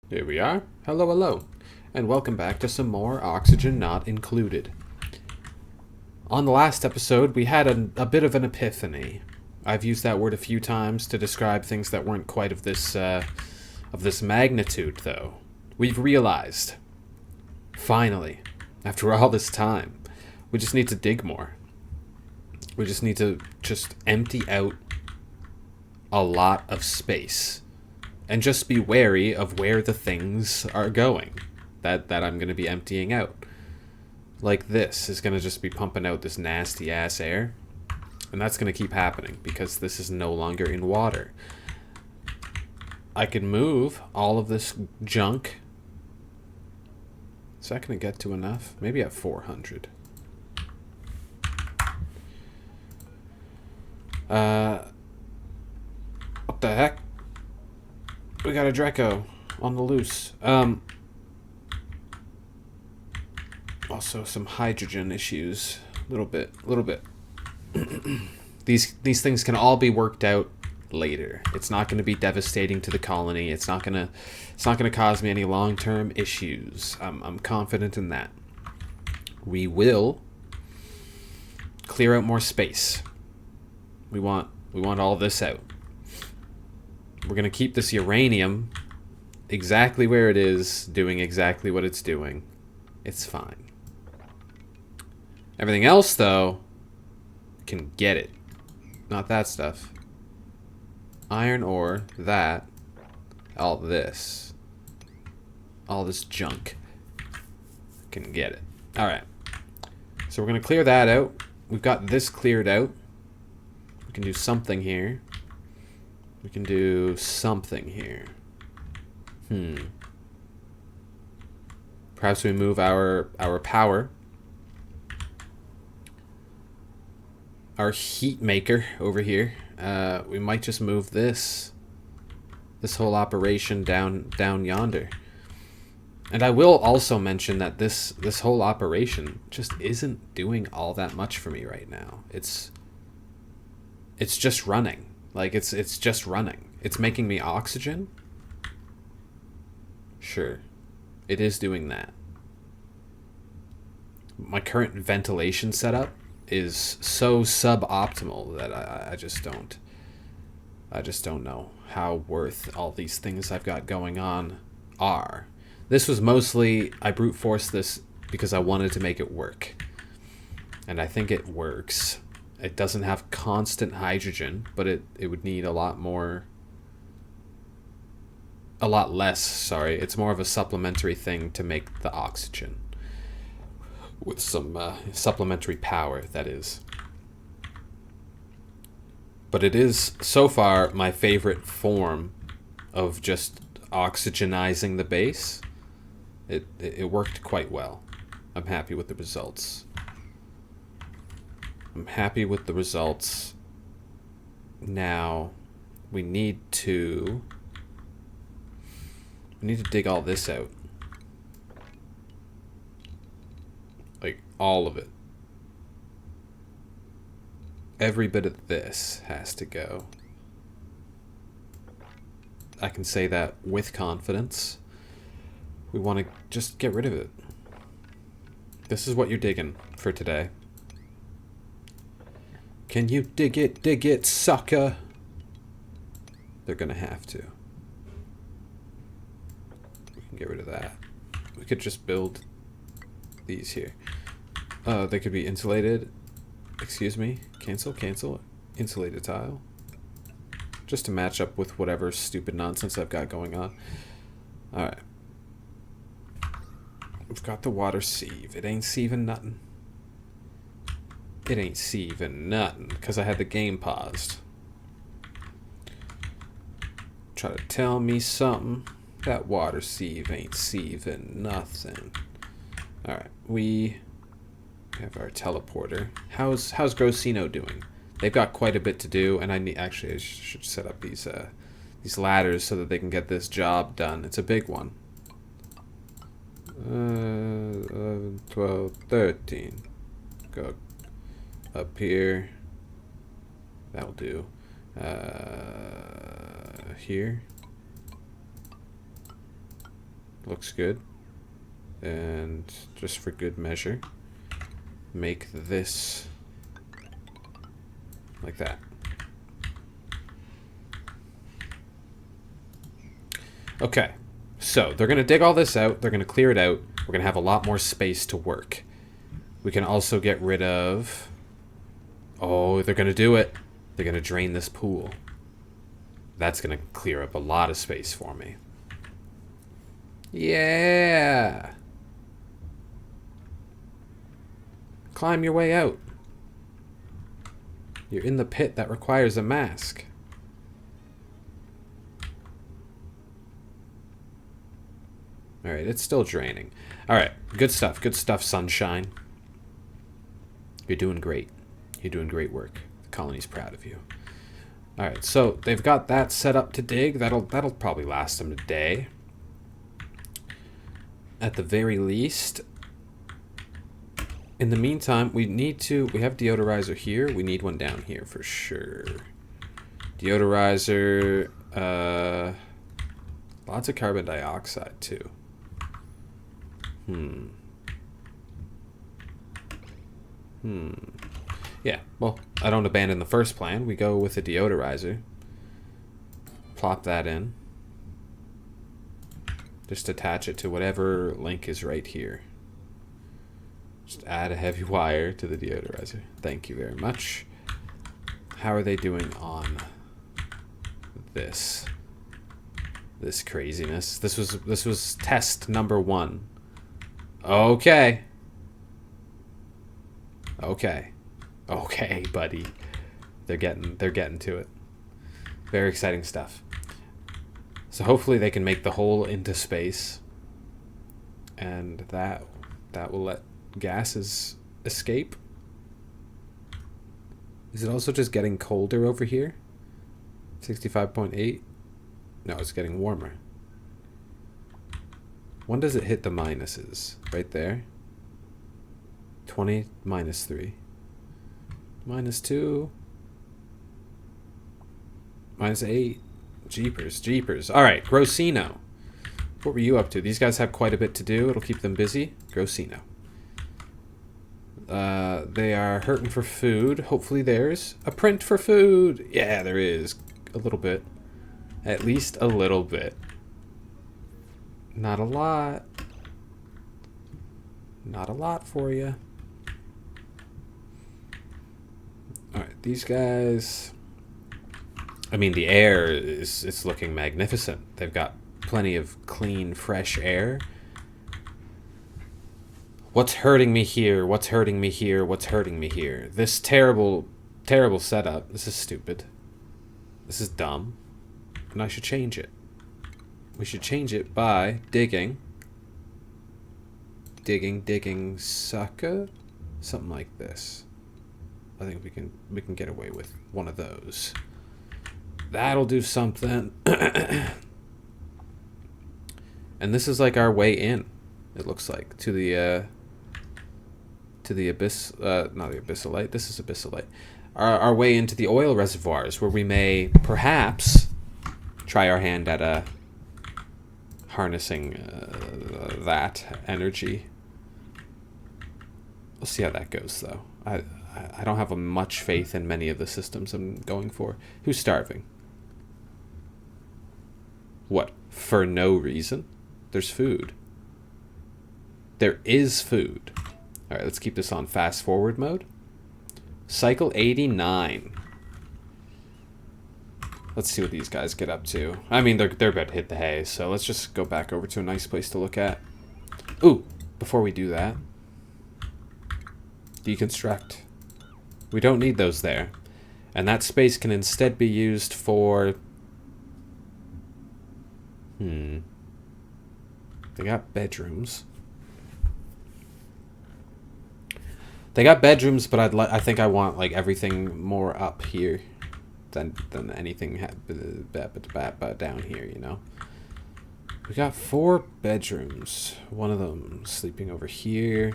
Here we are. Hello, hello. And welcome back to some more Oxygen Not Included. On the last episode, we had a bit of an epiphany. I've used that word a few times to describe things that weren't quite of this magnitude, though. We've realized, finally, after all this time, we just need to dig more. We just need to empty out a lot of space. And just be wary of where the things are going that I'm going to be emptying out. Like this is going to just be pumping out this nasty ass air. And that's going to keep happening because this is no longer in water. I can move all of this junk. Is that going to get to enough? Maybe at 400. What the heck? We got a Draco on the loose. Also some hydrogen issues. Little bit. These things can all be worked out later. It's not going to be devastating to the colony. It's not going to cause me any long-term issues. I'm confident in that. We will clear out more space. We want all this out. We're going to keep this uranium exactly where it is, doing exactly what it's doing. It's fine. Everything else, though, can get it. Not that stuff. Iron ore, that, all this junk can get it. Alright. So we're going to clear that out. We've got this cleared out. We can do something here. We can do something here. Perhaps we move our power. Our heat maker over here. We might just move this whole operation down yonder. And I will also mention that this whole operation just isn't doing all that much for me right now. It's just running. Like, it's just running. It's making me oxygen. Sure. It is doing that. My current ventilation setup is so suboptimal that I just don't know how worth all these things I've got going on are. This was mostly, I brute forced this because I wanted to make it work. And I think it works. It doesn't have constant hydrogen, but it would need a lot less, sorry. It's more of a supplementary thing to make the oxygen. With some supplementary power, that is. But it is, so far, my favorite form of just oxygenizing the base. It worked quite well. I'm happy with the results. Now, we need to dig all this out. Like, all of it. Every bit of this has to go. I can say that with confidence. We want to just get rid of it. This is what you're digging for today. Can you dig it, sucker? They're gonna have to. We can get rid of that. We could just build these here. They could be insulated. Excuse me. Cancel. Insulated tile. Just to match up with whatever stupid nonsense I've got going on. Alright. We've got the water sieve. It ain't sieving nothing. Because I had the game paused. Try to tell me something. That water sieve ain't sieving nothing. Alright, we have our teleporter. How's Grossino doing? They've got quite a bit to do, and I should set up these ladders so that they can get this job done. It's a big one. 11, 12, 13. Go up here. That'll do. Here. Looks good. And just for good measure, make this like that. Okay, so they're going to dig all this out. They're going to clear it out. We're going to have a lot more space to work. We can also get rid of... Oh, they're going to do it. They're going to drain this pool. That's going to clear up a lot of space for me. Yeah! Climb your way out. You're in the pit that requires a mask. Alright, it's still draining. Alright, good stuff, sunshine. You're doing great. You're doing great work. The colony's proud of you. Alright, so they've got that set up to dig. That'll probably last them a day. At the very least. In the meantime, we have deodorizer here. We need one down here for sure. Deodorizer, lots of carbon dioxide too. Yeah, well, I don't abandon the first plan. We go with the deodorizer. Plop that in. Just attach it to whatever link is right here. Just add a heavy wire to the deodorizer. Thank you very much. How are they doing on this craziness? This was test number 1. Okay. Okay, buddy. They're getting to it. Very exciting stuff. So hopefully they can make the hole into space, and that will let gases escape. Is it also just getting colder over here? 65.8? No, it's getting warmer. When does it hit the minuses? Right there. 20 minus 3. Minus 2. Minus 8. Jeepers. Alright, Grossino. What were you up to? These guys have quite a bit to do. It'll keep them busy. Grossino. They are hurting for food. Hopefully there's a print for food. Yeah, there is. A little bit. At least a little bit. Not a lot. Not a lot for you. Alright, these guys... I mean, the air is looking magnificent. They've got plenty of clean, fresh air. What's hurting me here? What's hurting me here? What's hurting me here? This terrible, terrible setup. This is stupid. This is dumb. And I should change it. We should change it by digging. Digging, sucker? Something like this. I think we can get away with one of those. That'll do something. And this is like our way in, it looks like, to the abyss, not the abyssalite, this is abyssalite. Our way into the oil reservoirs, where we may perhaps try our hand at harnessing that energy. We'll see how that goes, though. I don't have much faith in many of the systems I'm going for. Who's starving? What? For no reason? There's food. There is food. Alright, let's keep this on fast forward mode. Cycle 89. Let's see what these guys get up to. I mean, they're about to hit the hay, so let's just go back over to a nice place to look at. Ooh, before we do that. Deconstruct. We don't need those there. And that space can instead be used for... They got bedrooms. They got bedrooms, but I think I want like everything more up here than anything down here, you know. We got 4 bedrooms. One of them sleeping over here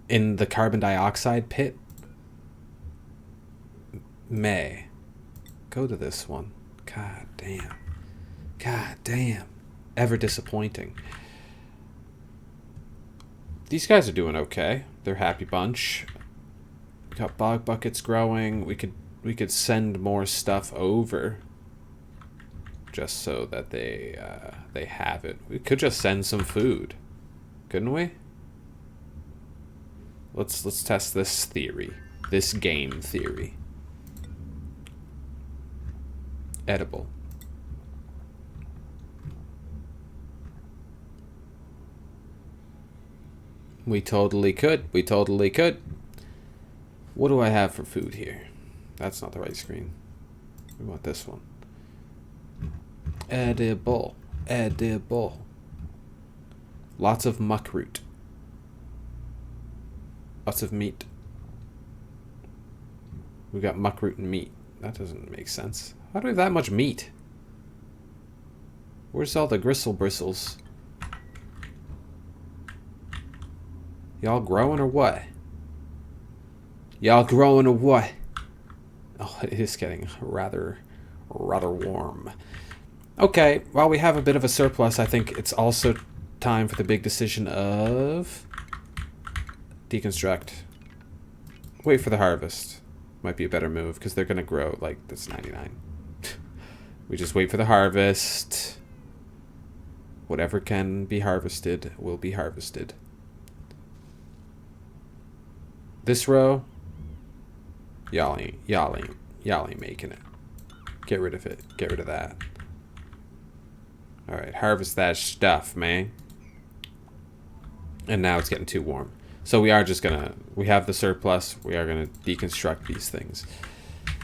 in the carbon dioxide pit. May go to this one. God damn. ever disappointing. These guys are doing okay. They're a happy bunch. We got bog buckets growing. We could send more stuff over, just so that they have it. We could just send some food, couldn't we? Let's test this theory, this game theory. Edible. We totally could. We totally could. What do I have for food here? That's not the right screen. We want this one. Edible. Edible. Lots of muckroot. Lots of meat. We got muckroot and meat. That doesn't make sense. How do we have that much meat? Where's all the gristle bristles? Y'all growing or what? Y'all growing or what? Oh, it is getting rather warm. Okay, while we have a bit of a surplus, I think it's also time for the big decision of deconstruct. Wait for the harvest. Might be a better move because they're gonna grow like that's 99. We just wait for the harvest. Whatever can be harvested will be harvested. This row, y'all ain't making it. Get rid of it. Get rid of that. All right, harvest that stuff, man. And now it's getting too warm. So we are just gonna, we have the surplus. We are gonna deconstruct these things.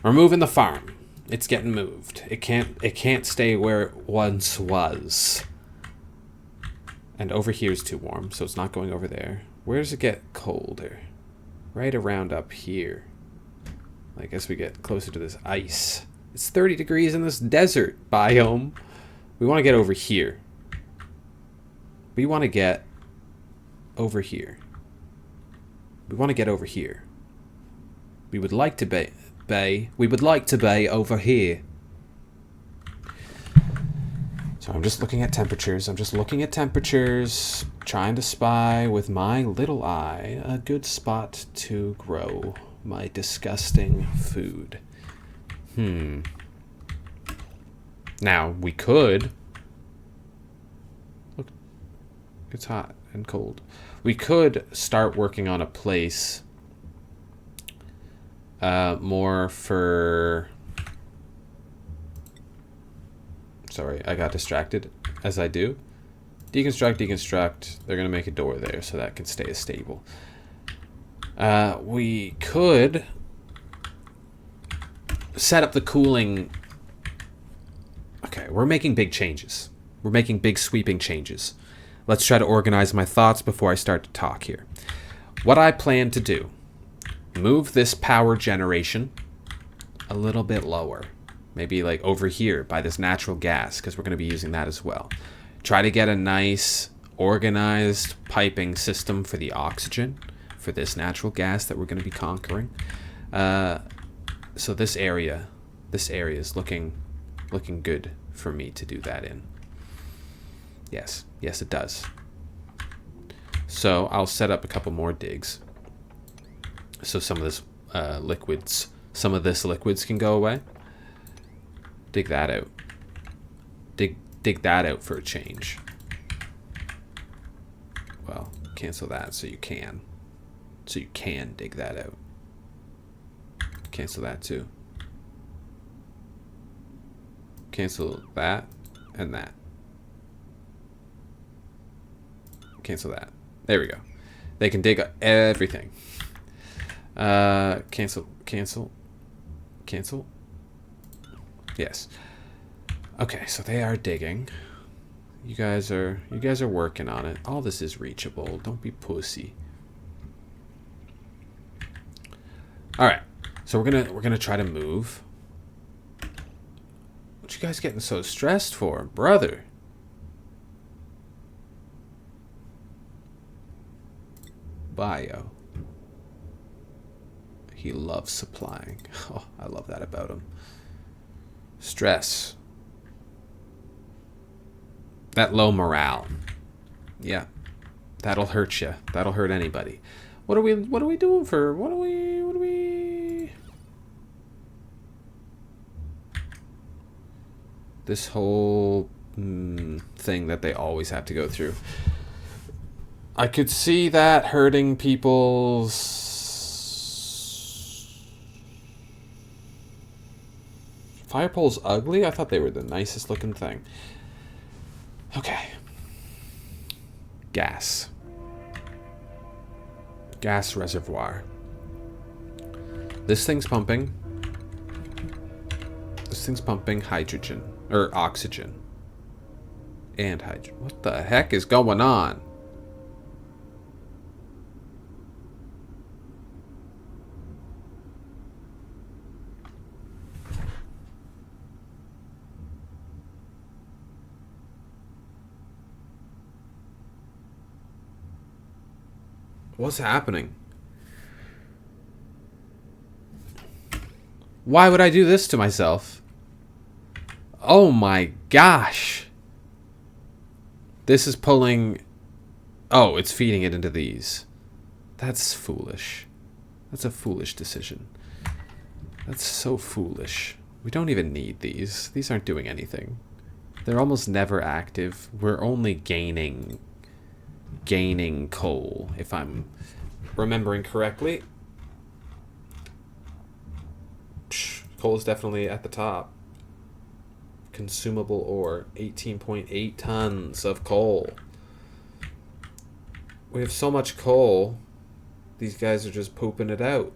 We're moving the farm. It's getting moved. It can't stay where it once was. And over here is too warm, so it's not going over there. Where does it get colder? Right around up here. Like as we get closer to this ice. It's 30 degrees in this desert biome. We want to get over here. We want to get over here. We want to get over here. We would like to be we would like to be over here. So I'm just looking at temperatures. Trying to spy with my little eye a good spot to grow my disgusting food. Now, we could... Look, it's hot and cold. We could start working on a place more for... Sorry, I got distracted, as I do. Deconstruct. They're going to make a door there so that can stay stable. We could set up the cooling... Okay, we're making big changes. We're making big sweeping changes. Let's try to organize my thoughts before I start to talk here. What I plan to do, move this power generation a little bit lower. Maybe like over here by this natural gas, because we're going to be using that as well. Try to get a nice organized piping system for the oxygen, for this natural gas that we're going to be conquering. So this area is looking good for me to do that in. Yes, it does. So I'll set up a couple more digs. So some of this liquids can go away. Dig that out. Dig that out for a change. Well, cancel that so you can. So you can dig that out. Cancel that too. Cancel that and that. Cancel that. There we go. They can dig everything. Cancel. Yes. Okay, so they are digging. You guys are working on it. All this is reachable. Don't be pussy. All right. So we're gonna try to move. What you guys getting so stressed for, brother? Bio. He loves supplying. Oh, I love that about him. Stress. That low morale. Yeah. That'll hurt you. That'll hurt anybody. What are we doing for... What are we... This whole thing that they always have to go through. I could see that hurting people's... Fire poles ugly? I thought they were the nicest looking thing. Okay. Gas. Gas reservoir. This thing's pumping. This thing's pumping hydrogen. Or oxygen. And hydrogen. What the heck is going on? What's happening? Why would I do this to myself? Oh my gosh. This is pulling... Oh, it's feeding it into these. That's foolish. That's a foolish decision. That's so foolish. We don't even need these. These aren't doing anything. They're almost never active. We're only gaining coal, if I'm remembering correctly. Coal is definitely at the top. Consumable ore, 18.8 tons of coal. We have so much coal, these guys are just pooping it out.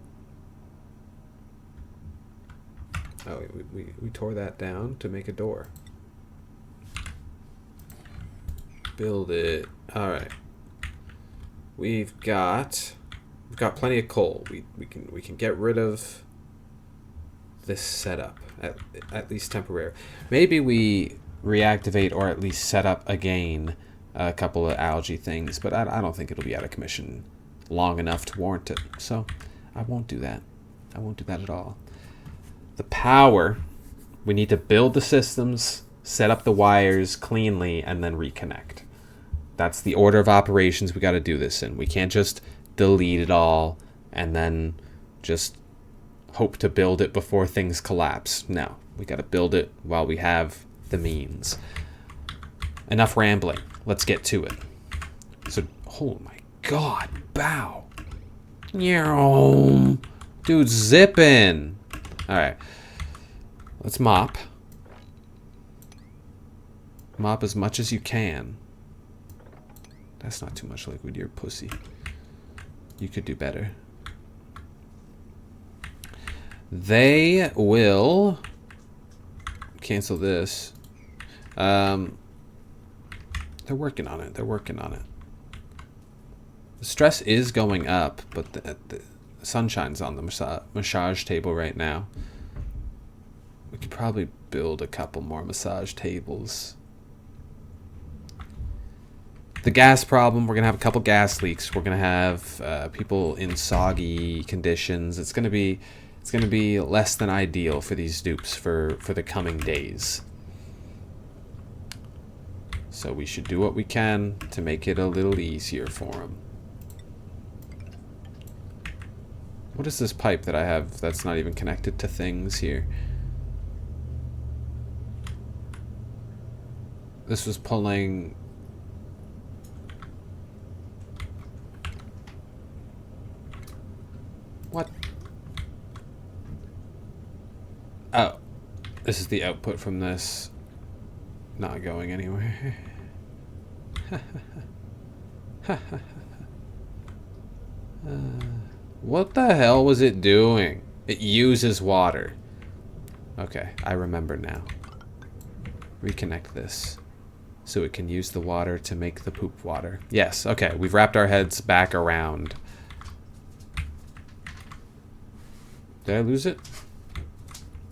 Oh, we tore that down to make a door. Build it. Alright. We've got plenty of coal. We can get rid of this setup at least temporary. Maybe we reactivate or at least set up again a couple of algae things, but I don't think it'll be out of commission long enough to warrant it. So I won't do that. I won't do that at all. The power, we need to build the systems, set up the wires cleanly, and then reconnect. That's the order of operations we got to do this in. We can't just delete it all and then just hope to build it before things collapse. No, we got to build it while we have the means. Enough rambling. Let's get to it. So, oh my god, bow. Dude, zipping. Alright. Let's mop. Mop as much as you can. That's not too much liquid, you're pussy. You could do better. They will cancel this. They're working on it. They're working on it. The stress is going up, but the sunshine's on the massage table right now. We could probably build a couple more massage tables. The gas problem, we're going to have a couple gas leaks. We're going to have people in soggy conditions. It's going to be less than ideal for these dupes for the coming days. So we should do what we can to make it a little easier for them. What is this pipe that I have that's not even connected to things here? This was pulling... What? Oh. This is the output from this. Not going anywhere. What the hell was it doing? It uses water. Okay, I remember now. Reconnect this so it can use the water to make the poop water. Yes, okay, we've wrapped our heads back around. Did I lose it?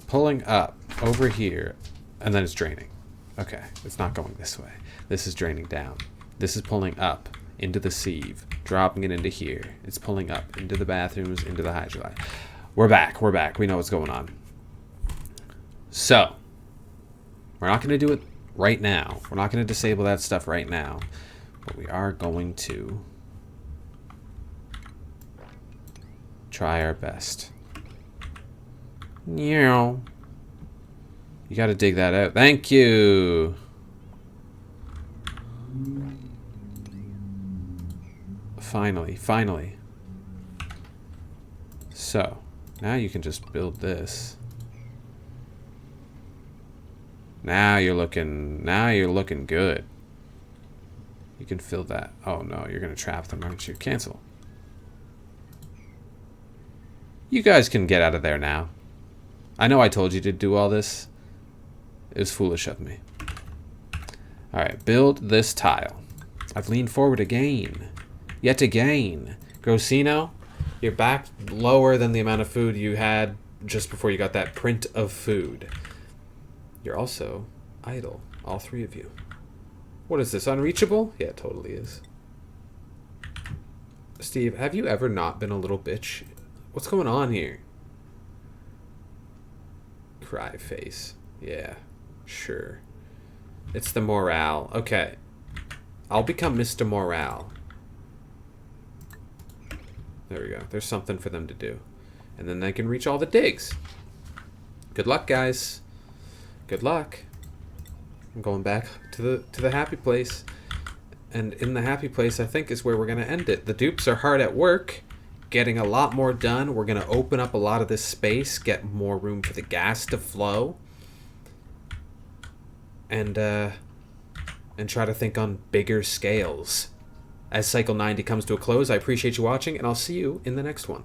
Pulling up over here, and then it's draining. Okay, it's not going this way. This is draining down. This is pulling up into the sieve, dropping it into here. It's pulling up into the bathrooms, into the hydrolyte. We're back. We know what's going on. So, we're not going to do it right now. We're not going to disable that stuff right now. But we are going to try our best. You got to dig that out. Thank you. Finally. So, now you can just build this. Now you're looking good. You can fill that. Oh no, you're gonna trap them, aren't you? Cancel. You guys can get out of there now. I know I told you to do all this. It was foolish of me. Alright, build this tile. I've leaned forward again. Yet again. Grossino, you're back lower than the amount of food you had just before you got that print of food. You're also idle, all three of you. What is this, unreachable? Yeah, it totally is. Steve, have you ever not been a little bitch? What's going on here? Cry face. Yeah, sure. It's the morale. Okay. I'll become Mr. Morale. There we go. There's something for them to do. And then they can reach all the digs. Good luck, guys. Good luck. I'm going back to the happy place. And in the happy place, I think, is where we're going to end it. The dupes are hard at work, getting a lot more done. We're going to open up a lot of this space, get more room for the gas to flow. And try to think on bigger scales. As Cycle 90 comes to a close, I appreciate you watching, and I'll see you in the next one.